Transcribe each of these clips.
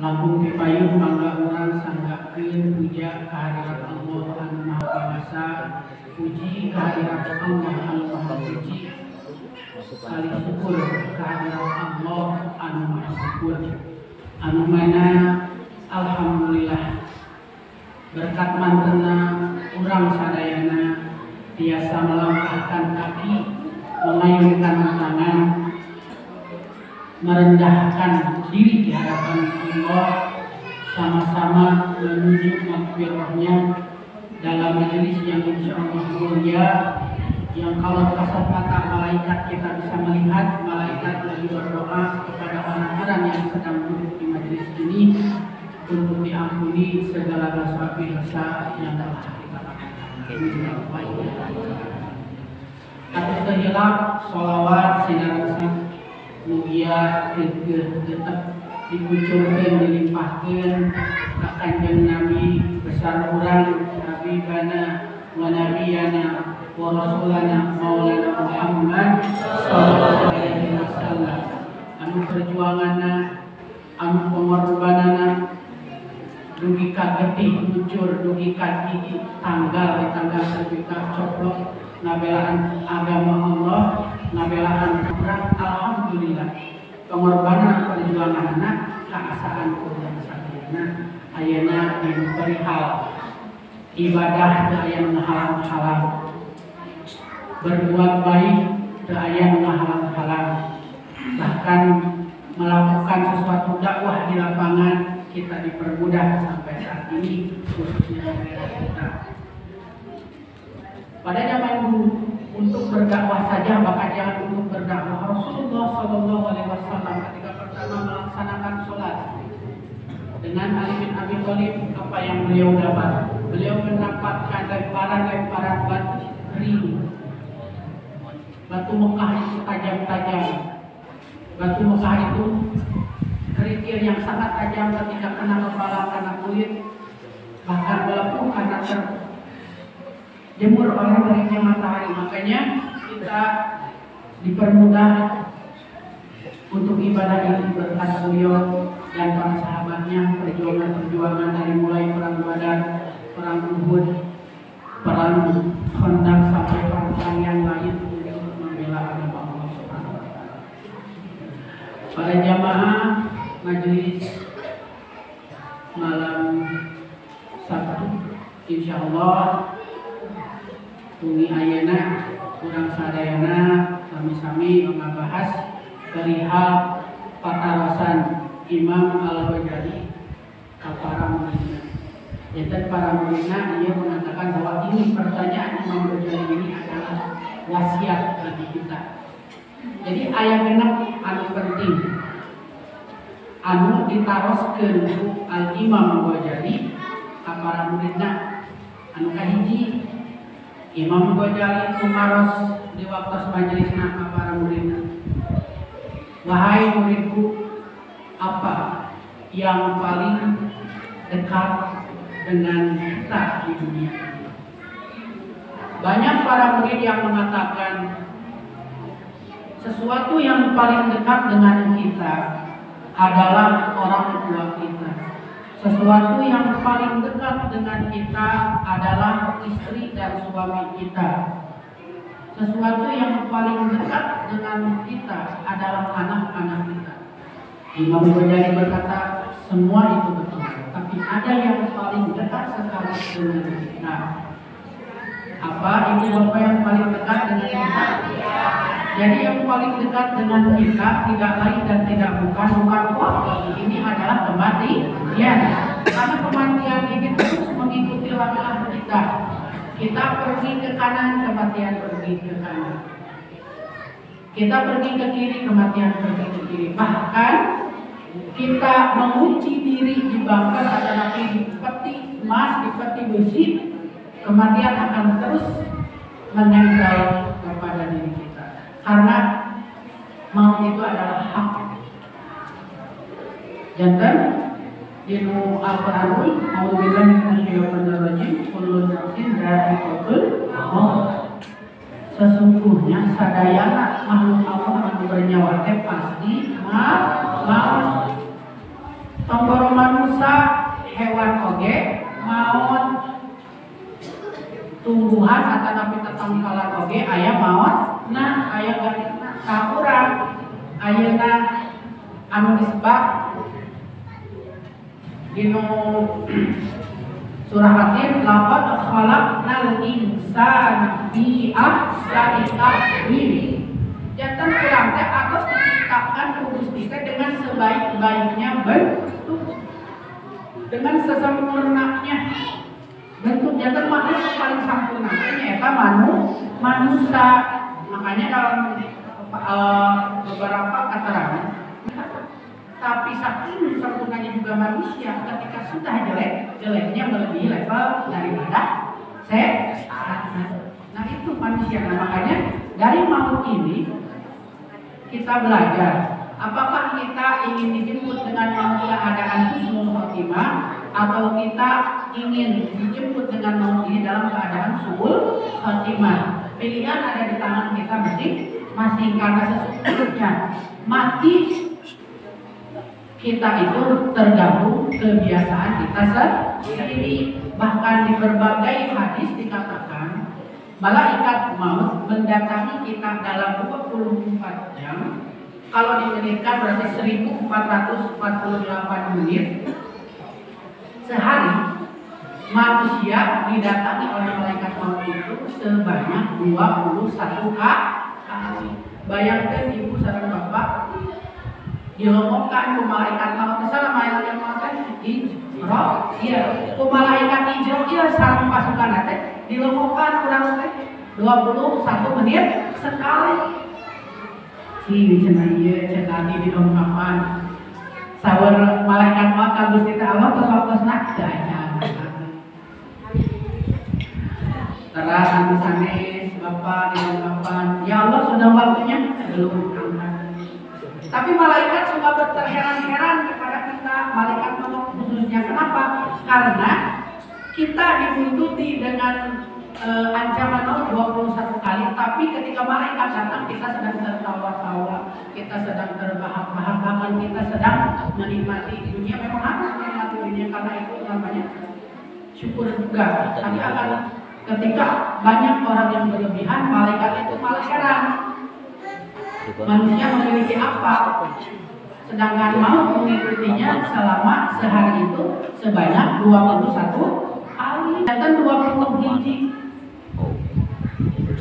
Langkung pipayun mangga urang sanggakeun puja kehadirat Allah anu Maha Kuasa, puji kehadirat Allah anu Maha Suci, kali syukur kehadirat Allah anu Maha Syukur, anu mana alhamdulillah berkat mantenna urang sadayana biasa melangkahkan kaki, mengayunkan tangan, merendahkan diri di hadapan Allah, sama-sama menuju makfirahnya dalam majelis yang insya Allah mulia, yang kalau kasat mata malaikat kita bisa melihat malaikat lagi berdoa kepada orang-orang yang sedang duduk di majelis ini untuk diampuni segala dosa yang telah kita lakukan. Atau terhilap sholawat sinar mugia tetap dikucurkan, dilimpahkan ke kanjeng Nabi besar urang Habibana wa Nabiyana wa Rasulana Maulana Muhammad sallallahu alaihi wasallam, anu perjuanganna anu pengorbanana dugi ka getih muncur, dugi ka gigi tanggal di tanggal sertika coplok ngabelaan agama Allah, ngabelaan orang. Alhamdulillah pengorbanan perjuangan anak keasaan kurang sakitna ayana diberi hal ibadah teu aya nu ngahalang-halang, berbuat baik teu aya nu ngahalang-halang, bahkan melakukan sesuatu dakwah di lapangan kita dipermudah sampai saat ini, khususnya daerah kita. Pada zaman dulu untuk berdakwah saja, bahkan jangan untuk berdakwah, Rasulullah Shallallahu Alaihi Wasallam ketika pertama melaksanakan sholat dengan Ali bin Abi Thalib, apa yang beliau dapat? Beliau mendapatkan lemparan-lemparan batu kering, batu Mekah itu tajam-tajam, batu Mekah itu kerikil yang sangat tajam ketika kena kepala, kena kulit, bahkan melepuh karena jemur oleh teriknya matahari. Makanya kita dipermudah untuk ibadah ini berkat beliau dan para sahabatnya, perjuangan dari mulai perang Badar, perang Uhud, perang Khandaq sampai perang yang lain untuk membela agama Allah Subhanahu wa taala. Para jamaah majelis malam Sabtu, insyaallah tungi ayana kurang sadayana sami-sami membahas perihal patarasan Imam Al-Ghazali ke para muridnya. Jadi para muridnya dia mengatakan bahwa ini pertanyaan Imam Al-Ghazali ini adalah wasiat bagi kita. Jadi ayat genep anu penting anu ditaroskeun ku Al-Imam Al-Ghazali ka para muridnya. Anu kahiji, Imam Ghazali tumaros di waktu majelisna ka para muridna. Wahai muridku, apa yang paling dekat dengan kita di dunia ini? Banyak para murid yang mengatakan sesuatu yang paling dekat dengan kita adalah orang tua kita. Sesuatu yang paling dekat dengan kita adalah istri dan suami kita. Sesuatu yang paling dekat dengan kita adalah anak-anak kita. Imam Ghazali berkata, semua itu betul, tapi ada yang paling dekat sekali dengan kita. Apa ibu bapak yang paling dekat dengan kita? Jadi yang paling dekat dengan kita tidak lain dan tidak bukan Allah. Ini adalah kematian. Karena kematian ini terus mengikuti langkah kita. Kita pergi ke kanan, kematian pergi ke kanan. Kita pergi ke kiri, kematian pergi ke kiri. Bahkan kita mengunci diri di bangkai adalah di peti emas, di peti besi, kematian akan terus menempel kepada diri kita. Karena maut itu adalah hak. Jangan dinu al-Qur'anul a'udzubillahi minasyaitonir rajim, kullu nafsin dha'iqatul maut. Sesungguhnya sadayana makhluk Allah yang bernyawa pasti maut. Tonggoro manusia hewan oge maut tumbuhan atau napi tetangkalan oge aya maut nah aya ganina ka urang ayeuna anu disebut dinu surah Fatir laqad khalaqnal insana fi ahsani taqwim. Jantan urang teh atos diciptakan ku Gusti teh dengan sebaik-baiknya bentuk, dengan sesempurnanya bentuk. Jantan makhluk paling sempurna eta manusia. Makanya dalam beberapa keterangan, tapi saking sempurnanya juga manusia, ketika sudah jelek, jeleknya melebihi level daripada sehat. Nah itu manusia. Nah makanya dari maut ini kita belajar, apakah kita ingin dijemput dengan maut keadaan husnul khotimah atau kita ingin dijemput dengan maut ini dalam keadaan su'ul khotimah. Pilihan ada di tangan kita masing-masing, karena sesungguhnya mati kita itu tergantung kebiasaan kita sendiri. Bahkan di berbagai hadis dikatakan malaikat maut mendatangi kita dalam 24 jam. Kalau dimenitkan berarti 1448 menit sehari. Manusia didatangi oleh malaikat maut itu sebanyak 21 kali. Bayangkan ibu sareng bapak dilomokkan ke malaikat maut. Salah malaikat maut Ijro, iya, ke malaikat Ijro iya sareng pasukan teh dilomokkan urang teh 21 menit sekali. Si cenah ieu cenah dilomokkan. Sawer malaikat maut ka Gusti teh Allah tos-tosna teu aya. Terus anu sanes Bapak dilomokkan. Ya Allah sudah waktunya belum. Tapi malaikat suka terheran-heran kepada kita, malaikat maut khususnya. Kenapa? Karena kita dibuntuti dengan ancaman maut 21 kali, tapi ketika malaikat datang kita sedang tertawa-tawa, kita sedang terbahak-bahak, bahkan kita sedang menikmati dunia. Memang harus menikmati dunia karena itu namanya syukur juga. Tapi akan ketika banyak orang yang berlebihan, malaikat itu malah heran. Manusia memiliki apa? Sedangkan maut mengikutinya selama sehari itu sebanyak 21 kali. Dan 20 hiji.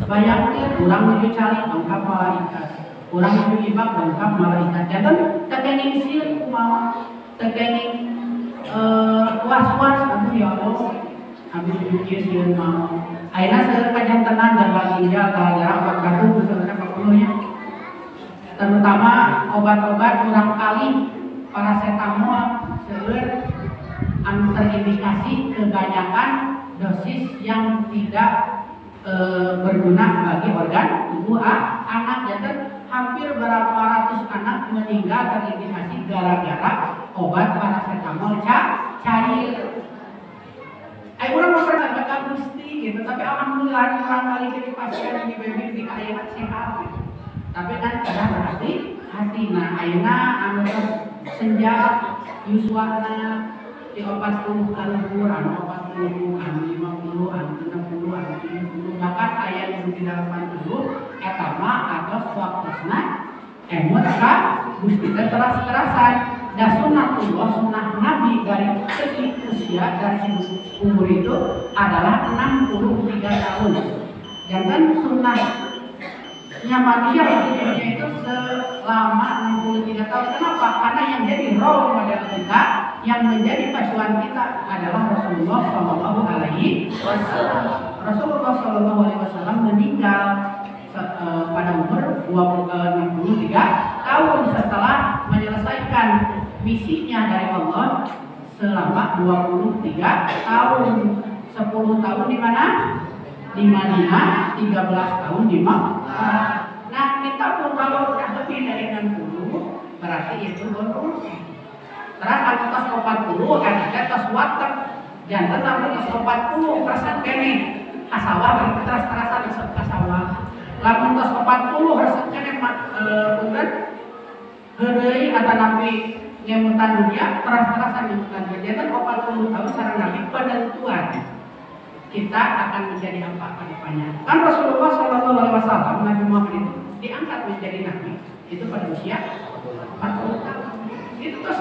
Bayangkan kurang menuju cali dongkap malaikat, kurang menuju ibak dongkap malaikat. Dan tekenging sir kumaha, tekenging was-was aduh ya Allah. Habis itu sieun mau. Ayeuna seueur kajantenan dan ginjal gara-gara obat batuk sebenarnya pakulunya. Terutama obat-obat kurang kali paracetamol seueur anu terindikasi kebanyakan dosis yang tidak berguna bagi organ tubuh anak. Jadi hampir berapa ratus anak meninggal terindikasi gara-gara obat paracetamol cair. Orang mau pernah baca Gusti gitu, tapi alhamdulillah orang kali jadi pasien di baby di kaya sehat gitu. Tapi kan kadang berhati-hati. Nah ayeuna anu senja yuswana di 40 kalebur, anu 40, anu 50, anu 60, anu 70, bahkan aya yang di 80 eta mah atos waktuna emut ka Gusti teh teras-terasan. Da sunnatullah, sunnah Nabi dari segi usia dari segi umur itu adalah 63 tahun. Jangan sunnahnya manusia itu selama 63 tahun. Kenapa? Karena yang jadi role model kita, yang menjadi pacuan kita adalah Rasulullah Shallallahu Alaihi Wasallam. Rasulullah Shallallahu Alaihi Wasallam meninggal pada umur 63 tahun setelah menyelesaikan misinya dari Allah selama 23 tahun. 10 tahun di mana? Di Madinah, 13 tahun di Makkah. Nah kita pun kalau sudah lebih dari 60 berarti itu bonus. Terus kalau tos 40 kan ada tos water. Jangan tapi tos 40% kene kasawah berarti terasa disebut kasawah. Lamun tos 40 resep kene punten heureuy kata Nabi ngemutan dunia, teras-terasan ngemutan dunia. Dia kan 40 tahun sareng Nabi penentuan kita akan menjadi apa ke depannya. Kan Rasulullah SAW, Nabi Muhammad itu diangkat menjadi Nabi itu pada usia 40 tahun. Itu terus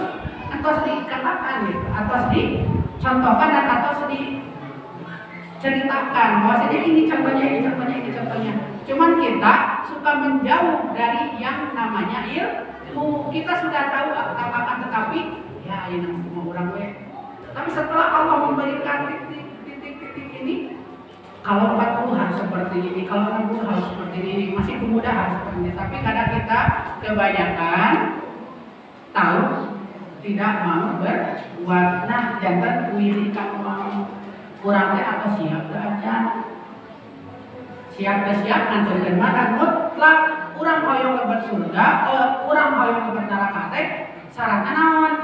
dikatakan gitu, atau dicontohkan dan atau diceritakan bahwasanya ini contohnya, ini contohnya, ini contohnya. Cuman kita suka menjauh dari yang namanya ilmu. Kita sudah tahu akan tetapi ya ini semua orang gue. Tapi setelah Allah memberikan titik-titik ini, kalau 40 harus seperti ini, kalau 60 harus seperti ini, masih pemuda harus seperti ini. Tapi kadang kita kebanyakan tahu tidak mau berbuat. Nah, jangan wiri kamu mau kurangnya atau siap aja. Siap ngancurin mana mutlak urang hoyong lebat surga, urang hoyong lebat neraka teh syaratnya naon?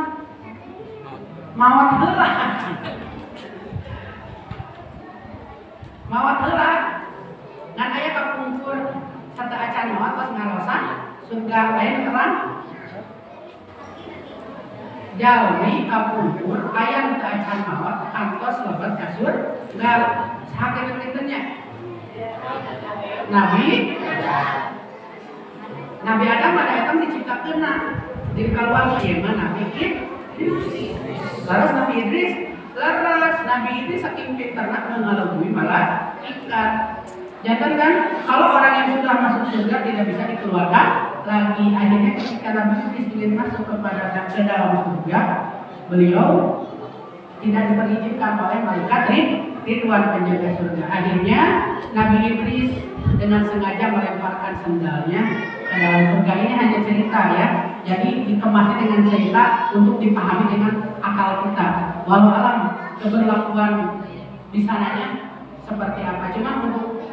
Maot heula. Maot heula. Ngan aya kapungkur satu acan maot pas ngarosan surga lain terang. Jalmi kapungkur aya nu acan maot kantos lebat kasur enggak sakit kitanya. Nabi Adam pada etam diciptakeun di kaluan ieu mah Nabi Laras Nabi Idris saking pinterna ngalugui malah ikat. Jantan kan kalau orang yang sudah masuk surga tidak bisa dikeluarkan lagi. Akhirnya ketika Nabi Idris ingin masuk ke dalam surga, beliau tidak diizinkan oleh malaikat Ridwan penjaga surga. Akhirnya Nabi Idris dengan sengaja melemparkan sendalnya ke dalam surga. Ini hanya cerita ya. Jadi dikemasnya dengan cerita untuk dipahami dengan akal kita. Walau alam keberlakuan di sananya seperti apa. Cuma untuk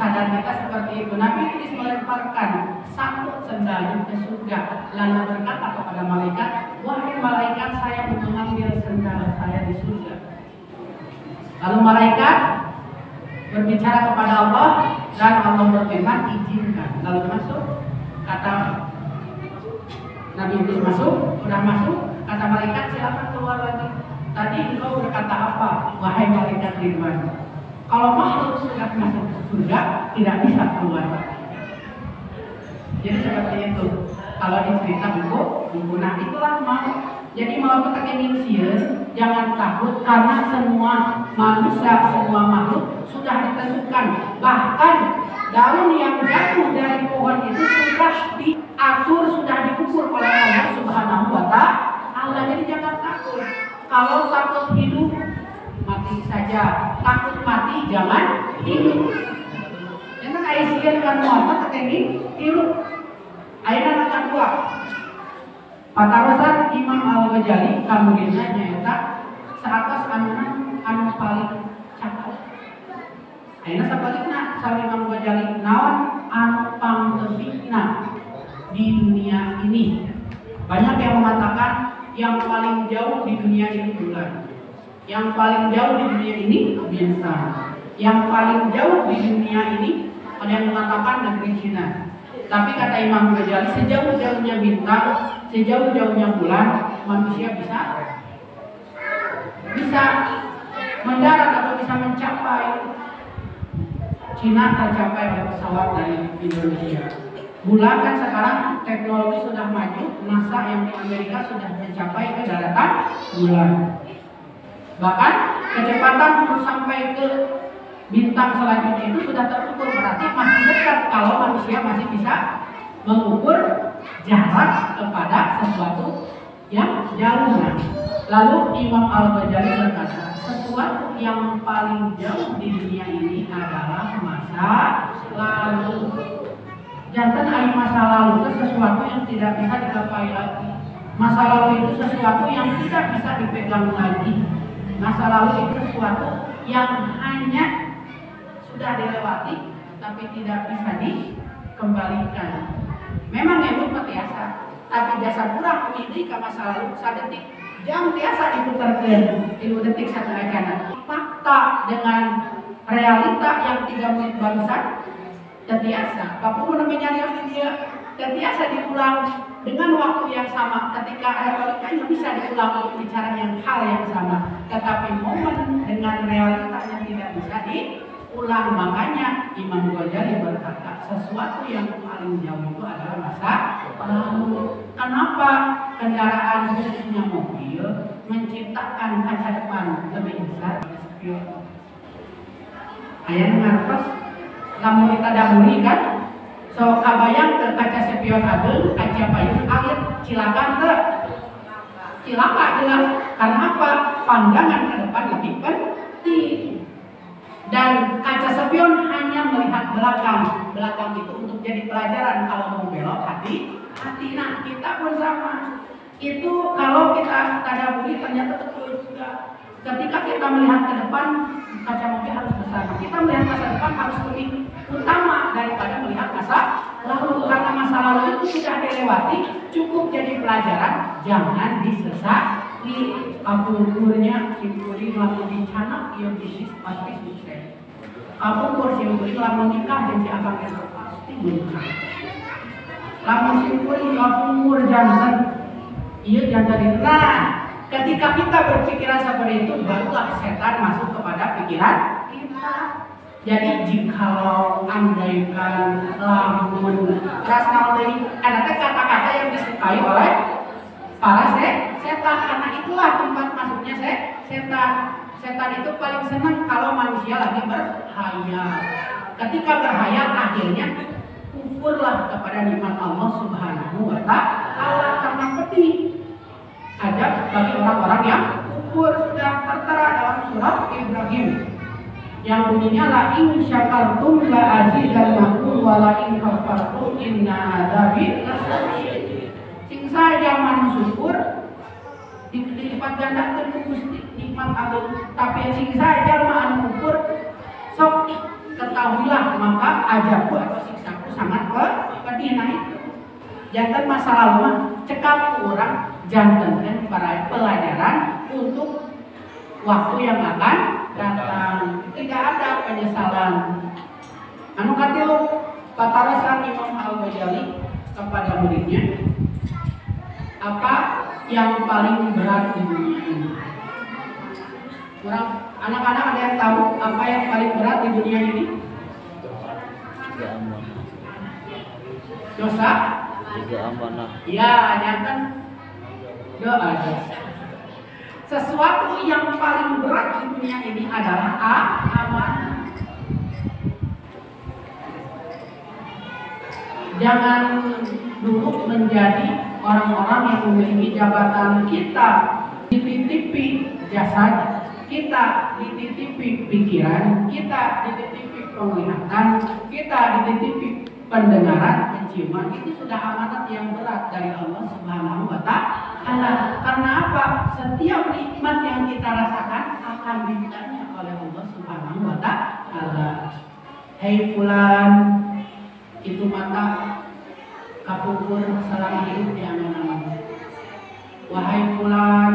sadar kita seperti itu. Nabi Idris melemparkan satu sendalnya ke surga, lalu berkata kepada malaikat, wahai malaikat, saya mau mengambil sendal saya di surga. Lalu malaikat berbicara kepada Allah dan Allah berfirman izinkan. Lalu masuk, kata Nabi Idris masuk, sudah masuk, kata malaikat silakan keluar lagi. Tadi engkau berkata apa, wahai malaikat Ridwan? Kalau makhluk sudah masuk ke surga tidak bisa keluar. Jadi seperti itu. Kalau dicerita buku, nah itulah mau. Jadi mau kita keningsieun, jangan takut karena semua manusia, semua makhluk sudah ditentukan. Bahkan daun yang jatuh dari pohon itu sudah diatur, sudah diukur oleh Allah Subhanahu wa Ta'ala. Jadi jangan takut. Kalau takut hidup, mati saja. Takut mati, jangan hidup. Jangan Aisyah dengan Muhammad ini hidup. Ayat anak dua. Patarosan Imam Al-Ghazali kemudian nyata seatas anu paling cakap. Ayeuna sabalikna sareng Imam Ghazali naon anu pangtepikna di dunia ini. Banyak yang mengatakan yang paling jauh di dunia ini bulan. Yang paling jauh di dunia ini bintang. Yang paling jauh di dunia ini ada yang mengatakan negeri Cina. Tapi kata Imam Ghazali sejauh-jauhnya bintang, sejauh-jauhnya bulan, manusia bisa mendarat atau bisa mencapai. Cina tercapai oleh pesawat dari Indonesia. Bulan kan sekarang teknologi sudah maju, NASA yang di Amerika sudah mencapai ke daratan bulan. Bahkan kecepatan untuk sampai ke bintang selanjutnya itu sudah terukur, berarti masih dekat kalau manusia masih bisa mengukur jarak kepada sesuatu yang jauh. Lalu Imam Al-Ghazali berkata, sesuatu yang paling jauh di dunia ini adalah masa lalu. Jangan ada masa lalu itu sesuatu yang tidak bisa digapai lagi. Masa lalu itu sesuatu yang tidak bisa dipegang lagi. Masa lalu itu sesuatu yang hanya sudah dilewati tapi tidak bisa dikembalikan. Memang itu biasa, tapi jasa kurang ini ke masa lalu sadetik jam biasa diputarkan 3 detik satu acara. Fakta dengan realita yang 3 menit barusan terbiasa. Bapak mau namanya nyari dia Ketika diulang dengan waktu yang sama, ketika retorikanya bisa diulang untuk bicara hal yang sama, tetapi momen dengan realitanya tidak bisa diulang. Makanya Imam Ghazali berkata, sesuatu yang paling jauh itu adalah masa lalu. Kenapa kendaraan khususnya mobil menciptakan kaca depan lebih besar dari spion? Ayah ngertos, lamun kita dahului kan? So kabayang ke kaca spion adeung, kaca payung alir, silakan ke cilaka jelas. Karena apa? Pandangan ke depan lebih penting. Dan kaca spion hanya melihat belakang. Belakang itu untuk jadi pelajaran kalau mau belok hati-hati. Nah kita pun sama. Itu kalau kita tadaburi ternyata betul juga. Ketika kita melihat ke depan, kaca mobil harus besar. Kita melihat masa depan harus lebih utama daripada melihat masa lalu. Karena masa lalu itu sudah dilewati, cukup jadi pelajaran, jangan disesali. Kapungkurnya simpuri lalu dicana, ia bisnis pasti sukses. Kapungkur simpuri lalu nikah dan si abang itu pasti berkah. Lalu simpuri kapungkur jantan, ia jantan. Nah, ketika kita berpikiran seperti itu, barulah setan masuk kepada pikiran kita. Jadi jikalau andaikan lamun rasna deui ada kata-kata yang disukai oleh para setan, karena itulah tempat masuknya setan. Setan itu paling senang kalau manusia lagi berhayal. Ketika berhayal akhirnya kufurlah kepada nikmat Allah Subhanahu wa Ta'ala karena pedih. Ada bagi orang-orang yang kufur, sudah tertera dalam surah Ibrahim yang bunyinya la in syakartum la azidannakum wa la in kafartum inna adzabi lasyadid. Sing saja syukur dilipat gandakeun ku Gusti nikmat Allah, tapi sing saja anu kufur sok ketahuilah maka ajabu atau siksaku sangat pedih. Nah itu jantan masa lalu mah cekap kurang, jantan para pelajaran untuk waktu yang akan datang. Tidak ada penyesalan. Anu katilu patarasan Imam Al-Ghazali kepada muridnya, apa yang paling berat di dunia ini? Anak-anak ada yang tahu apa yang paling berat di dunia ini? Dosa? Juga amanah. Ya, jangan doa. Sesuatu yang paling berat di dunia ini adalah amanah. Jangan dulu menjadi orang-orang yang memiliki jabatan kita dititipi jasa kita, dititipi pikiran kita, dititipi penglihatan kita, dititipi pendengaran, penciuman. Itu sudah amanat yang berat dari Allah Subhanahu wa Ta'ala. Karena apa? Setiap nikmat yang kita rasakan akan ditanya oleh Allah Subhanahu wa Ta'ala. Hei fulan, itu mata kapungkur selama hidup di angan-angan. Wahai fulan,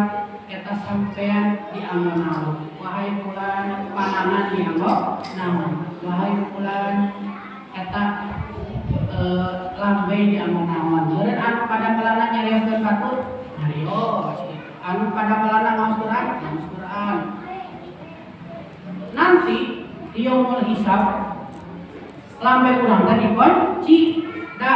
eta sampean di angan-angan. Wahai fulan, panangan di angan-angan. Wahai fulan, eta lambe di angan-angan. Meureun anu pada melana nyarioskeun batur, nyarios. Anu pada melana ngaos Quran. Nanti di yaumul hisab lambe urang teh dikunci. Da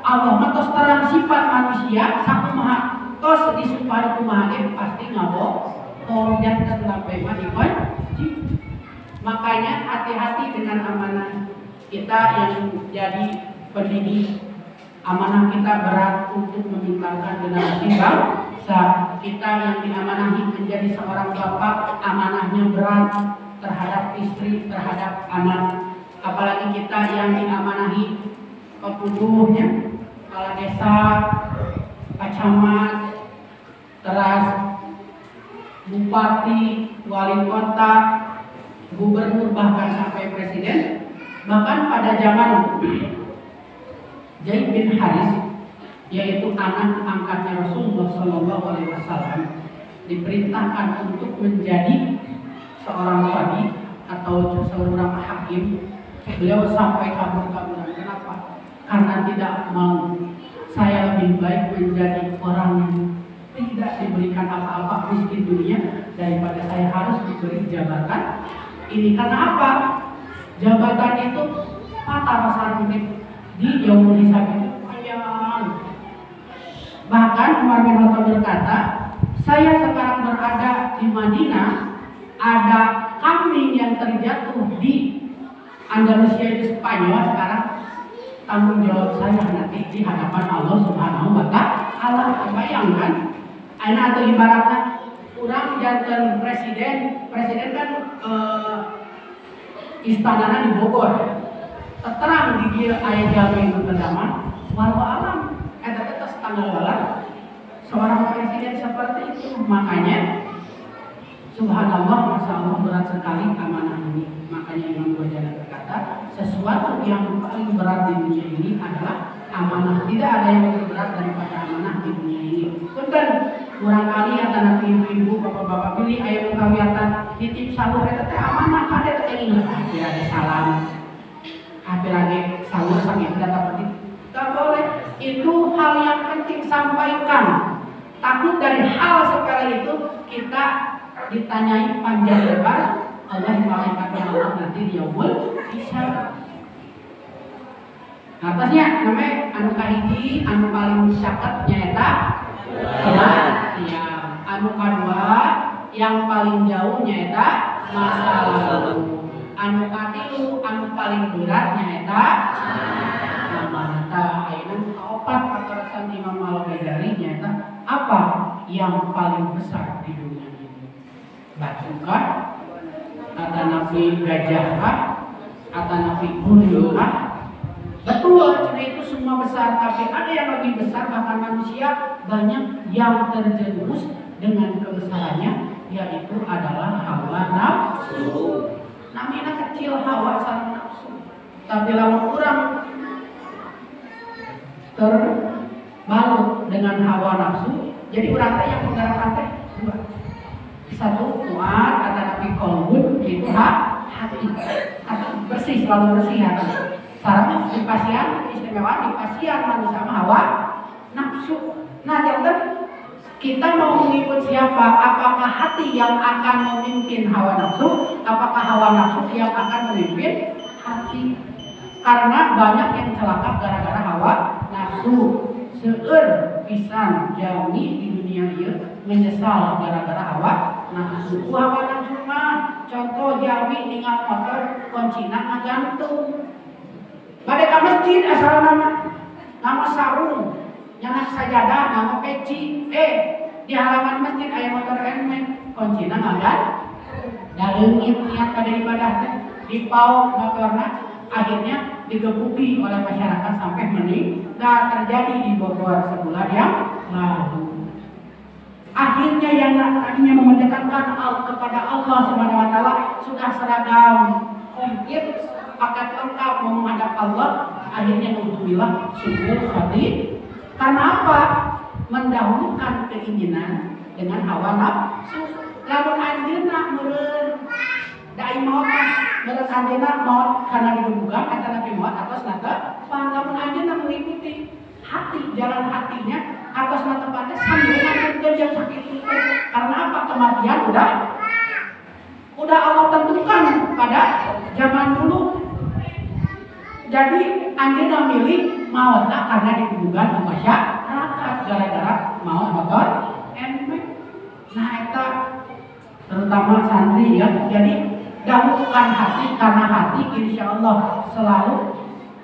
Allah mah tos terang sifat manusia sakumaha tos disumpah kumaha ge pasti ngabotol janten lambe mah dikunci. Makanya hati-hati dengan amanah kita yang jadi pendidik. Amanah kita berat untuk membintangkan generasi bangsa. Kita yang diamanahi menjadi seorang bapak, amanahnya berat terhadap istri, terhadap anak. Apalagi kita yang diamanahi keputuhnya, kepala desa, Pak Camat, teras bupati, wali kota, gubernur, bahkan sampai presiden. Bahkan pada zaman Zaid bin Haris, yaitu anak angkatnya Rasulullah SAW, diperintahkan untuk menjadi seorang wali atau seorang hakim. Beliau sampai kabur-kaburan. Kenapa? Karena tidak mau saya lebih baik menjadi orang yang tidak diberikan apa-apa, miskin dunia, daripada saya harus diberi jabatan ini. Karena apa? Jabatan itu mata rasa hidup di yaumul hisab itu panjang. Bahkan Umar bin Khattab berkata, saya sekarang berada di Madinah, ada kambing yang terjatuh di Andalusia itu Spanyol sekarang, tanggung jawab saya nanti di hadapan Allah Subhanahu wa Ta'ala. Bayangkan, atau ibaratnya kurang jantan presiden kan istanana di Bogor. Terang di dia ayat jamin pertama, walau alam, eta tanggal balar seorang presiden seperti itu. Makanya subhanallah, masya Allah berat sekali amanah ini. Makanya Imam Ghazali berkata, sesuatu yang paling berat di dunia ini adalah amanah. Tidak ada yang lebih berat daripada amanah di dunia ini. Punten, barangkali anak ibu-ibu, bapak-bapak pilih ayat kawiatan titip salur eta teh amanah, kada teh ingat hampir ada salam. Hampir ada salur sakit data penting. Gak boleh. Itu hal yang penting sampaikan. Takut dari hal sepele itu kita ditanyai panjang lebar oleh malaikatnya Allah nanti di yaumul hisab. Atasnya namanya anu kahiji anu paling caket nyaeta ya, anu kadua yang paling jauh nyaeta masa lalu, anu katilu anu paling berat nyaeta amanah. Ayeuna kaopat kata Imam Al-Ghazali nyaeta apa yang paling besar di dunia ini? Batu-kah? Kata Nabi gajah-kah? Kata Nabi gunung-kah? Betul, karena itu semua besar, tapi ada yang lebih besar. Bahkan manusia banyak yang terjerumus dengan kebesarannya, yaitu adalah hawa nafsu. Namanya kecil hawa sama nafsu, tapi lawan kurang terbalut dengan hawa nafsu. Jadi orang yang menggerakkan teh dua. Satu, fuad, kata Nabi kolbun, yaitu hati bersih, selalu bersih hati. Sarana di pasian istimewa di pasian manusia sama hawa nafsu. Nah, jangan kita mau mengikut siapa? Apakah hati yang akan memimpin hawa nafsu? Apakah hawa nafsu yang akan memimpin hati? Karena banyak yang celaka gara-gara hawa nafsu. Seueur pisan jami di dunia ieu menyesal gara-gara hawa nafsu. Hawa nafsu mah contoh jami ningali motor kuncina ngagantung. Pada ke masjid asal nama sarung, nama sajadah, nama peci. Di halaman masjid ayah motor eneng, kuncina ngagan. Dalengit niat pada ibadah teh, dipau motorna, akhirnya digebuki oleh masyarakat sampai meninggal. Terjadi di Bogor sebulan yang lalu. Akhirnya yang tadinya mendekatkan kepada Allah Subhanahu wa Ta'ala sudah seragam komplit, paket lengkap mau menghadap Allah, akhirnya alhamdulillah syukur hati. Karena apa? Mendahulukan keinginan dengan hawa nafsu. Lamun anjeunna meureun dai maot meureun anjeunna maot karena digebugan kata Nabi Muhammad atas nata lamun anjeunna mengikuti hati, jalan hatinya atas nata pada sambil ngatur yang sakit itu. Karena apa? Kematian udah Allah tentukan pada zaman dulu. Jadi anjeunna milih maotna karena dikebugan ke masyarakat gara-gara maot motor emek. Nah eta terutama santri ya. Jadi dahulukan hati, karena hati insya Allah selalu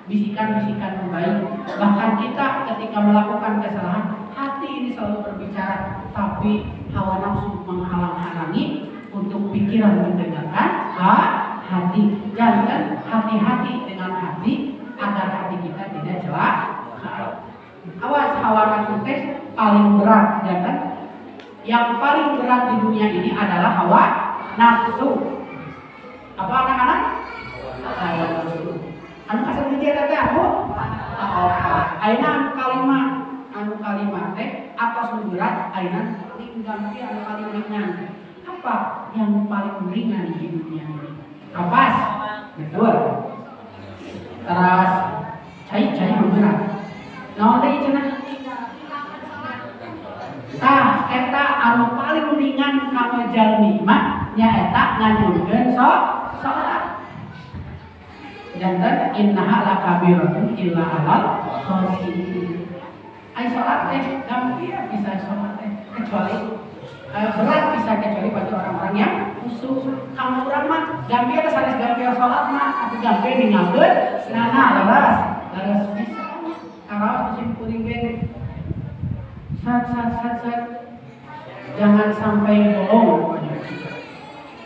bisikan-bisikan baik. Bahkan kita ketika melakukan kesalahan, hati ini selalu berbicara, tapi hawa nafsu menghalang-halangi untuk pikiran mendengarkan hati. Jangan hati-hati dengan hati agar hati kita tidak celaka. Awas, hawa nafsu paling berat, jangan. Yang paling berat di dunia ini adalah hawa nafsu. Apa anak-anak? Hawa nafsu. Anu kasar di dia teh anu? Ayeuna anu kalimat teh atas berat, ayeuna paling ganti anu paling ringan. Apa yang paling ringan di dunia ini? Kapas, betul. Terus cai berat. Naon teh cenah? Tah eta anu paling ringan kanggo jalmi mah nyaeta nganjurkeun salat. Janten innaha lakabiratun illa alal khoshiyin. Ai salat teh gampang bisa salat teh kecuali berat bisa kecuali bagi orang-orang yang khusyuk. Kamu urang mah gampang sanes gampang salat mah tapi gampang ninggalkeun leres bisa. Karaos musim kuring ge sat jangan sampai bolong.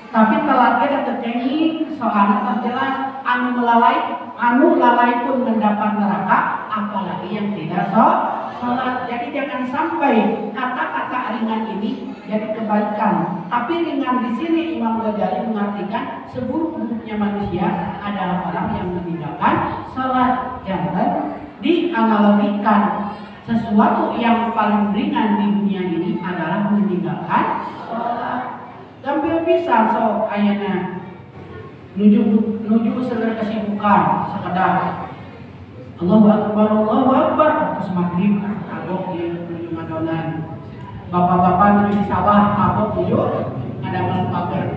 Tapi telatnya tetap kenging soalnya jelas anu lalai pun mendapat neraka, apalagi yang tidak sholat. Jadi jangan sampai kata-kata ringan ini jadi kebaikan. Tapi ringan di sini Imam Ghazali mengartikan seburuk-buruknya manusia adalah orang yang meninggalkan sholat. Jangan dianalogikan sesuatu yang paling ringan di dunia ini adalah meninggalkan sholat. Gampil bisa so ayana nuju segera kesibukan sekedar Allahu Akbar terus maghrib abok di nuju madonan. Bapak-bapak nuju di sawah abok nuju ngadamel pager.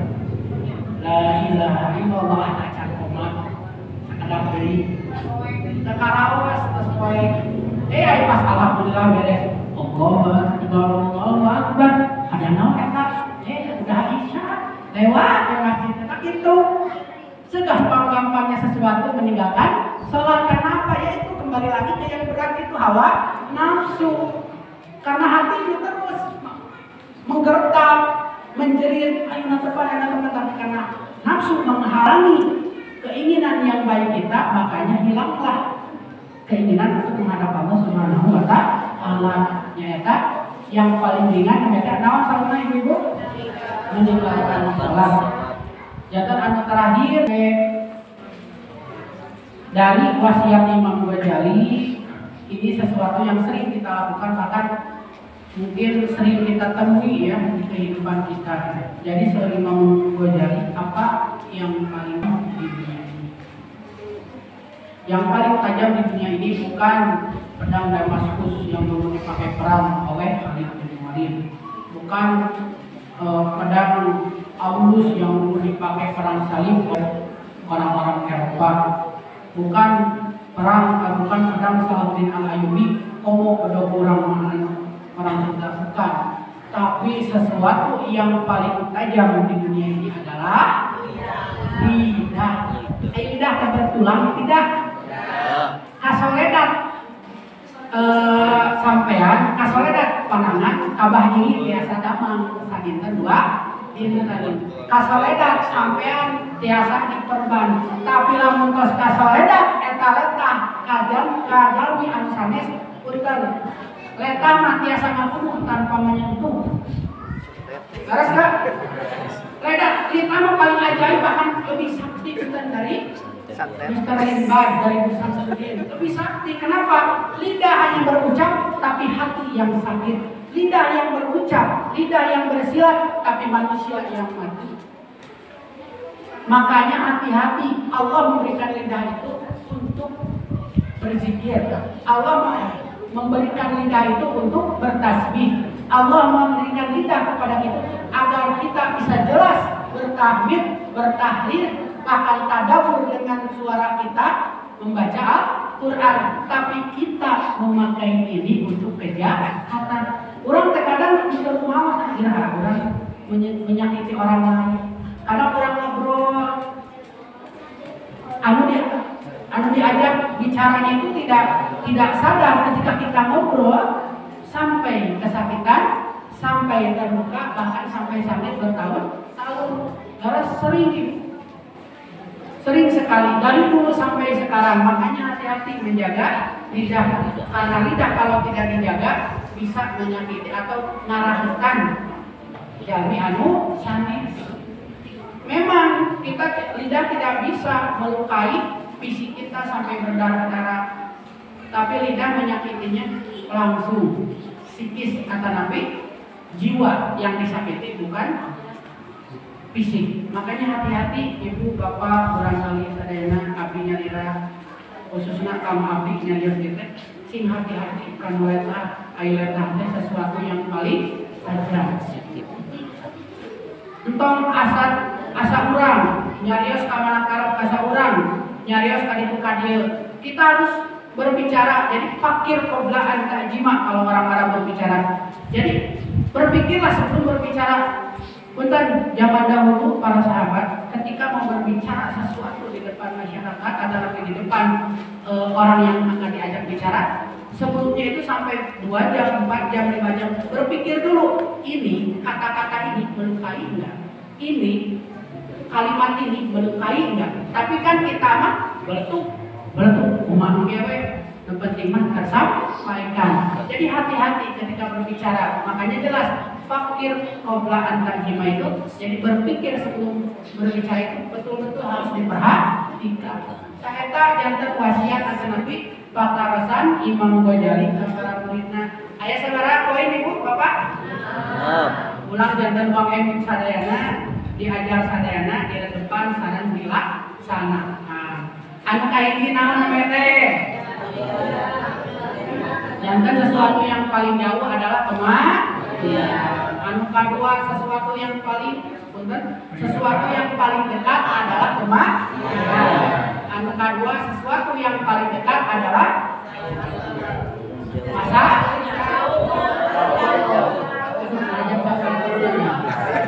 La ilaha illallah acan komat sekedar deui. Karaos terus poe ai pas alhamdulillah beres. Allahu Akbar. Ada naon eta? Udah Isya lewat ke masjid itu segampang-gampangnya sesuatu meninggalkan sholat. Kenapa? Ya itu kembali lagi ke yang berat itu hawa nafsu, karena hati itu terus menggertak menjerit ayo teman tapi karena nafsu menghalangi keinginan yang baik kita, makanya hilanglah keinginan untuk menghadap Allah Subhanahu wa Ta'ala. Nyata yang paling ringan nyata naon salahna ibu-ibu meninggalkan sholat. Jatuh anu terakhir dari wasiat Imam Ghazali ini sesuatu yang sering kita lakukan, bahkan mungkin sering kita temui ya di kehidupan kita. Jadi seorang Imam Ghazali apa yang paling di dunia ini? Yang paling tajam di dunia ini bukan pedang Damaskus yang dulu dipakai perang oleh Khalid bin Walid, bukan pedang Aulus yang dulu dipakai perang salib oleh orang-orang Eropa, bukan pedang Salahuddin Al-Ayyubi komo kedua orang Sunda, bukan. Tapi sesuatu yang paling tajam di dunia ini adalah lidah. Lidah kebetulan tidak kasoledat sampean kasoledat panangan kabah nyili biasa damang saginten dua ini tadi kasoledat sampean tiasa diperban, tapi lamun tos kasoledat eta letah kajal di anu sanes punten letah mah tiasa ngapunten tanpa menyentuh. Beres gak? Ledak lidah mah paling ajaib, bahkan lebih sakti punten dari Mr. Limbar dari Samsudin. Lebih sakti. Kenapa? Lidah hanya berucap tapi hati yang sakit. Lidah yang berucap, lidah yang bersilat tapi manusia yang mati. Makanya hati-hati, Allah memberikan lidah itu untuk berzikir. Allah memberikan lidah itu untuk bertasbih. Allah memberikan lidah kepada kita agar kita bisa jelas bertahmid, bertahlil, bahkan tadabbur dengan suara kita membaca Al-Quran. Tapi kita memakai ini untuk kejahatan. Orang terkadang di rumah orang menyakiti orang lain. Kadang orang ngobrol, anu diajak bicaranya itu tidak sadar ketika kita ngobrol sampai kesakitan, sampai terluka, bahkan sampai sakit bertahun-tahun. Karena sering sekali dari dulu sampai sekarang. Makanya hati-hati menjaga lidah, karena lidah kalau tidak dijaga bisa menyakiti atau ngarahkan jalmi anu sanes. Memang lidah tidak bisa melukai fisik kita sampai berdarah-darah, tapi lidah menyakitinya langsung psikis atau nabi jiwa yang disakiti, bukan fisik. Makanya hati-hati ibu bapak barangkali sadayana abdi nyalira khususnya kamu abdi nyalira gitu, sing hati-hati kan wae Ailenah teh sesuatu yang paling tajam. Entong asa urang nyarios ka mana karep asa urang nyarios ka ditu ka dieu. Kita harus berbicara. Jadi fakir qoblaan ta'jima kalau orang Arab berbicara. Jadi berpikirlah sebelum berbicara. Punten zaman dahulu para sahabat ketika mau berbicara sesuatu di depan masyarakat adalah di depan orang yang akan diajak bicara, sebelumnya itu sampai 2 jam, 4 jam, 5 jam berpikir dulu, ini kata-kata ini melukai enggak? Ini kalimat ini melukai enggak? Tapi kan kita mah beletuk umat gewe yang penting mah tersampaikan. Jadi hati-hati ketika berbicara. Makanya jelas fakir qoblaan ta'jima itu. Jadi berpikir sebelum berbicara itu betul-betul harus diperhatikan. Saeta janten wasiat akan Nabi pakarasan Imam Ghazali ka para muridna. Aya sabaraha poin Ibu, Bapak? Ulang janten wong emik sadayana diajar sadayana di depan saran dilaksana. Anu kaiki naon teh? Jangan sesuatu yang paling jauh adalah kematian. Anu kedua sesuatu yang paling dekat adalah kematian. Anu kedua sesuatu yang paling dekat adalah masa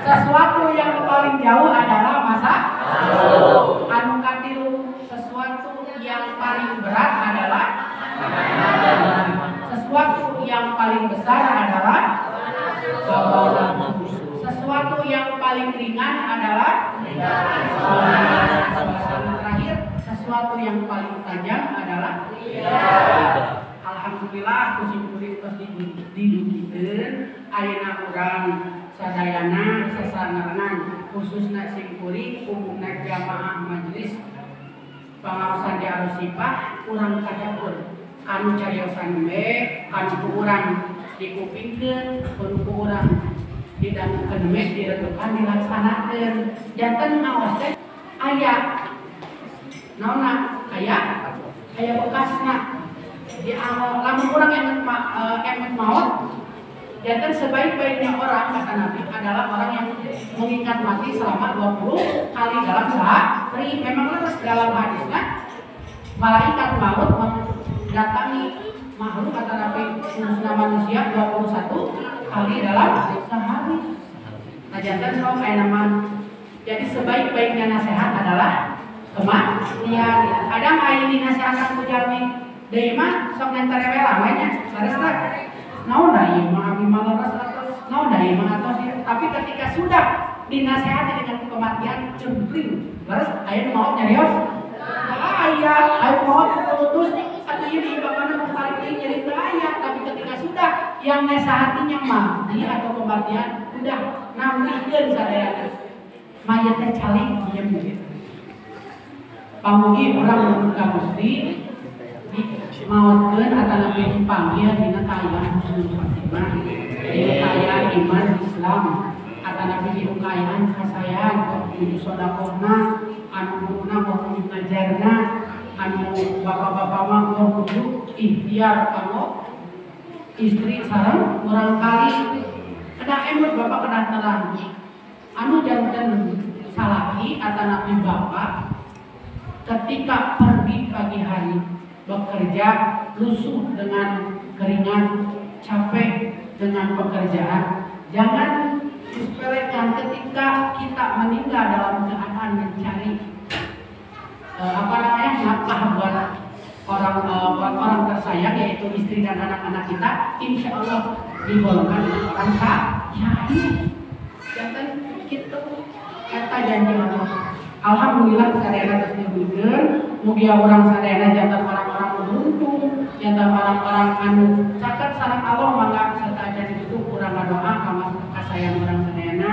sesuatu yang paling jauh adalah masa anu katilu sesuatu yang paling berat adalah sesuatu yang paling besar adalah sesuatu yang paling ringan adalah terakhir sesuatu yang paling tajam adalah alhamdulillah kusim-kusim tos didugikeun ayeuna urang sadayana sasangarnan khususna sing kuring umumna jamaah majelis pangaosan di Arusipah urang kacakur kanu cariosan we kanu ku urang dikupingkeun kanu ku urang didangukeun we diredukan dilaksanakeun janten ngaos teh aya naonna aya bekasna di lamun urang emet maot janten sebaik-baiknya orang kata Nabi adalah orang yang mengingat mati selama 20 kali dalam sehari. Memang leres dalam hadisnya malaikat maut mendatangi makhluk kata Nabi khususnya manusia 21 kali dalam sehari. Nah jantan sok kayak nama. Jadi sebaik-baiknya nasihat adalah kematian. Kadang aya di nasihat ku jalmi deui mah sok nenterewe lamanya. Leres teh. Naon da ieu mah abdi mah leres atos. Naon da ieu mah atos. Tapi ketika sudah dinasihati dengan kematian cempring. Leres aya nu maot nyarios. Aya maot putus atau ieu ibadahna nu tarik teuing jadi teu aya. Tapi ketika sudah yang nasihatinya mati atau kematian udah namlikeun sadayana. Mayat teh caling dieu gitu. Pamugi urang nuhun ka Gusti maotkeun atanapi dipanggil dina kaayaan husnul khotimah dina kaayaan iman Islam atanapi dina kaayaan kasayan kudu sedekahna anu guruna kudu ngajarna anu bapak-bapak mah kudu ikhtiar kanggo istri sareng urang kali kedah emut bapak kedah terang anu janten salaki atanapi bapak ketika pergi pagi hari bekerja lusuh dengan keringat, capek dengan pekerjaan. Jangan disepelekan ketika kita meninggal dalam keadaan mencari nafkah buat orang tersayang yaitu istri dan anak-anak kita. Insya Allah digolongkan dengan orang syahid. Jangan gitu kata janji Allah. Alhamdulillah sadayana geus dibukeun, mugi urang sadayana janten orang-orang beruntung, janten orang-orang anu caket sareng Allah mangga sarta aja ditutup urang ngadoa ka sayang urang sadayana,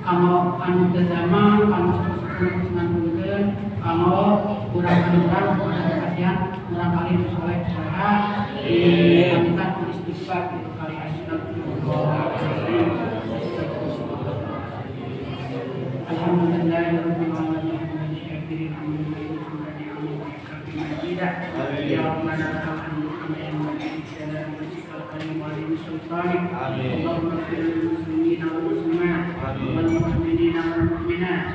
kanggo anu teu zaman, kanggo sepuh-sepuh ngantunkeun, kanggo urang anu kasihan urang kali nu saleh saha, aminkan istighfar kitu kali astagfirullah. Alhamdulillahirabbil alamin. Ya Rabbana lakal hamdu kama yanbaghi li jalali wajhika al-karim wa li المؤمنين والمؤمنات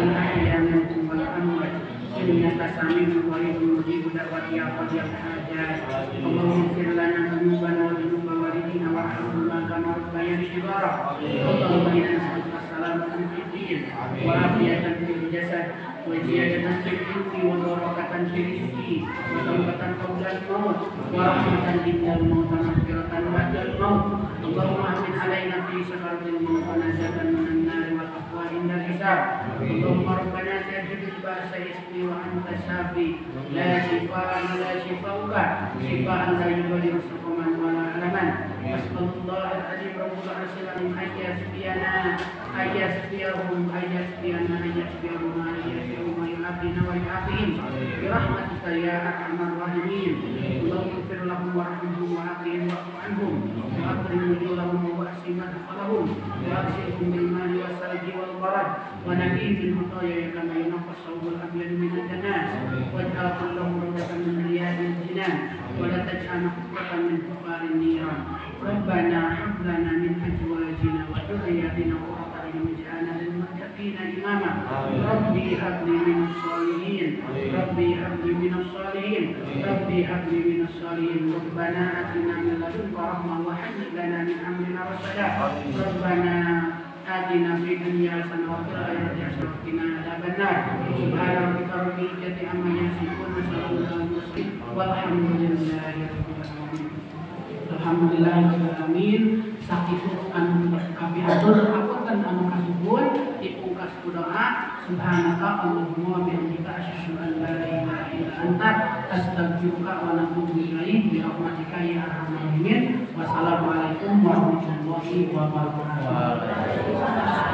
الأحياء منكم والأموات إنك سميع قريب مجيب دعوة يا قاضي الحاجات اللهم اغفر لنا ذنوبنا وذنوب والدينا وارحمهما كما ربيانا صغارا اللهم إنا نسألك السلامة في الدين وعافية في الجسد وزيادة في العلم وبركة في الرزق وتوبة قبل الموت ورحمة عند الموت ومغفرة بعد الموت اللهم أهون علينا في سكرة الموت ونجاة من النار والتقوى عند الحساب اللهم ربنا سدد البأس يشفي وأنت الشافي لا شفاء إلا شفاؤك شفاء لا يغادر سقما ولا ألما أسأل الله العظيم رب العرش العظيم أن يشفينا أن يشفيهم ويعافينا ويعافيهم برحمتك يا أرحم الراحمين اللهم اغفر لهم وارحمهم وعافهم واعف عنهم وأكرم نزلهم وأحسن مدخلهم وأغسلهم بالماء والثلج والبرد ونقيهم من خطايا كما ينقى الثوب الأبيض من الدناس واجعل كلهم روضة من رياض الجنان ولا تجعل حفرة من حفار النيران ربنا هب لنا من أزواجنا وذرياتنا قرة أعين واجعلنا للمتقين إماما ربي هب لي من الصالحين ربي هب لي من الصالحين ربي هب لي من الصالحين ربنا آتنا من لدنك رحمة وهيئ لنا من أمرنا رشدا ربنا آتنا في الدنيا حسنة وفي الآخرة حسنة وقنا عذاب النار سبحان ربك رب العزة عما يصفون وسلام على المرسلين والحمد لله رب العالمين. Alhamdulillahirrahmanirrahim. Sakitu anu kami atur apunten anu kasuhun dipungkas kudoa subhanaka allahumma wa bihamdika asyhadu an la ilaha illa anta astaghfiruka wa atubu ilaik bi rahmatika ya arhamar rahimin. Wassalamualaikum warahmatullahi wabarakatuh.